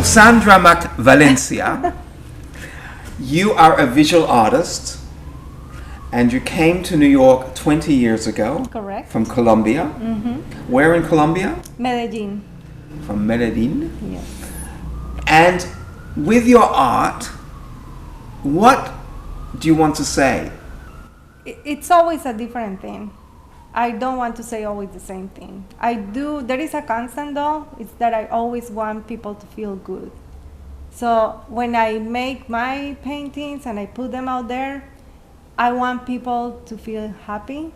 So Sandra Mack-Valencia, you are a visual artist and you came to New York 20 years ago. Correct. From Colombia. Where in Colombia? Medellin. From Medellin. Yes. And with your art, what do you want to say? It's always a different thing. I don't want to say always the same thing. There is a constant though, it's that I always want people to feel good. So when I make my paintings and I put them out there, I want people to feel happy,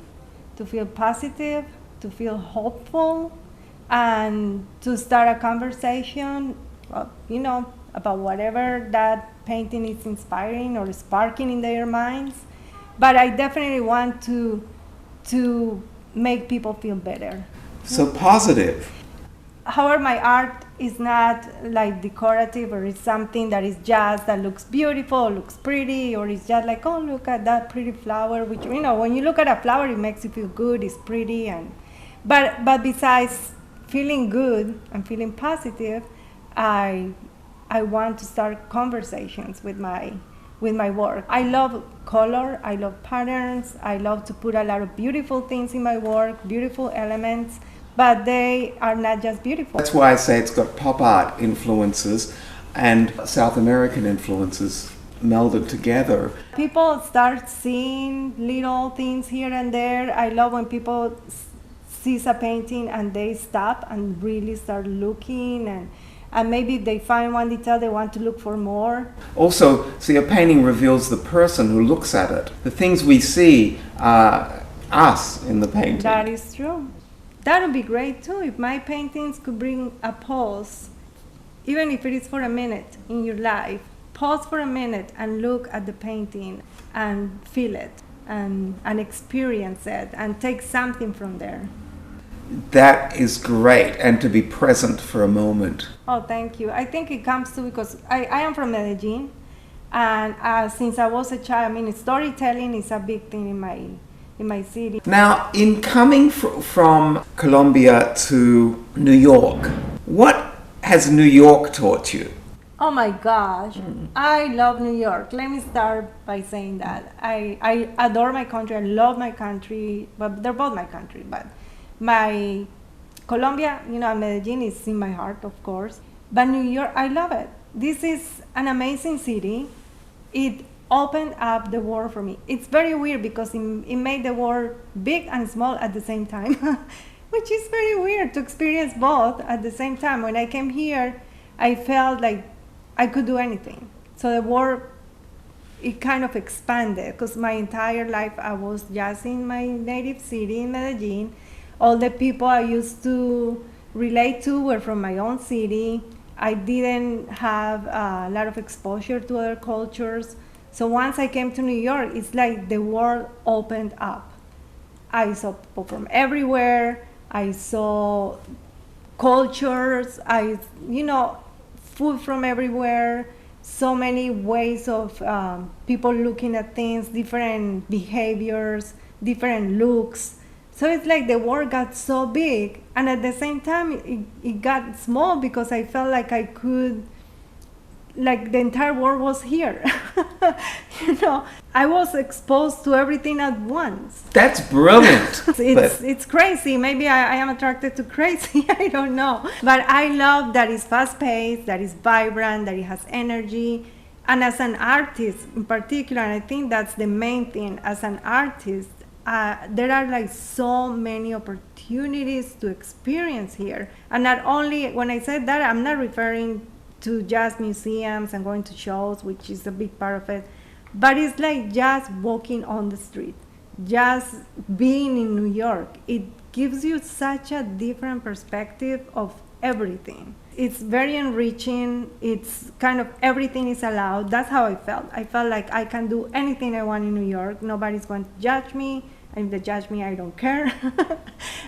to feel positive, to feel hopeful, and to start a conversation, about whatever that painting is inspiring or sparking in their minds. But I definitely want to make people feel better. So positive. However, my art is not like decorative, or it's something that is just that looks beautiful, looks pretty, or it's just like, oh, look at that pretty flower, which, when you look at a flower, it makes you feel good, it's pretty. But besides feeling good and feeling positive, I want to start conversations with my work. I love color, I love patterns, I love to put a lot of beautiful things in my work, beautiful elements, but they are not just beautiful. That's why I say it's got pop art influences and South American influences melded together. People start seeing little things here and there. I love when people sees a painting and they stop and really start looking, and maybe if they find one detail, they want to look for more. Also, so your painting reveals the person who looks at it. The things we see are us in the painting. That is true. That would be great too, if my paintings could bring a pause, even if it is for a minute in your life. Pause for a minute and look at the painting and feel it and experience it and take something from there. That is great, and to be present for a moment. Oh, thank you. I think it comes to because I am from Medellin, and since I was a child, storytelling is a big thing in my city. Now, in coming from Colombia to New York, what has New York taught you? Oh my gosh, I love New York. Let me start by saying that. I adore my country, I love my country, but they're both my country, but my Colombia, Medellin is in my heart, of course. But New York, I love it. This is an amazing city. It opened up the world for me. It's very weird because it made the world big and small at the same time, which is very weird to experience both at the same time. When I came here, I felt like I could do anything. So the world, it kind of expanded because my entire life I was just in my native city in Medellin. All the people I used to relate to were from my own city. I didn't have a lot of exposure to other cultures. So once I came to New York, it's like the world opened up. I saw people from everywhere. I saw cultures, food from everywhere. So many ways of people looking at things, different behaviors, different looks. So it's like the world got so big, and at the same time it got small because I felt like I could, like the entire world was here. I was exposed to everything at once. That's brilliant. It's crazy. Maybe I am attracted to crazy. I don't know. But I love that it's fast-paced, that it's vibrant, that it has energy. And as an artist in particular, and I think that's the main thing, as an artist, there are like so many opportunities to experience here. And not only, when I said that, I'm not referring to just museums and going to shows, which is a big part of it, but it's like just walking on the street, just being in New York. It gives you such a different perspective of everything. It's very enriching. It's kind of everything is allowed. That's how I felt. I felt like I can do anything I want in New York. Nobody's going to judge me. And if they judge me, I don't care.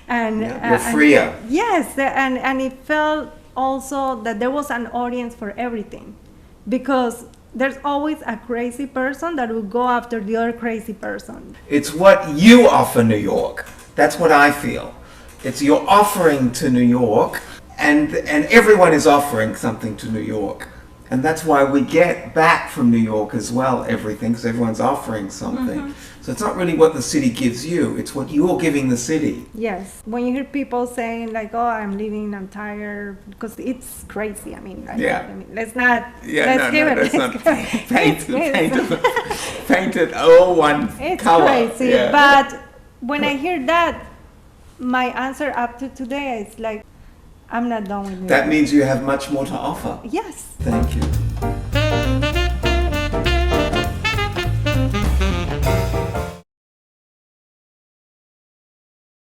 You're freer. Yes, and it felt also that there was an audience for everything, because there's always a crazy person that will go after the other crazy person. It's what you offer New York. That's what I feel. It's your offering to New York. and everyone is offering something to New York. And that's why we get back from New York as well everything, because everyone's offering something. So it's not really what the city gives you, it's what you're giving the city. Yes. When you hear people saying like, "Oh, I'm leaving, I'm tired," because it's crazy. I mean, Yeah. I mean, let's not. Yeah, let's give it. let's not paint It's it all one It's color. crazy. Yeah. But when I hear that, my answer up to today is like, I'm not done with New That York. means you have much more to offer. Yes. Thank you.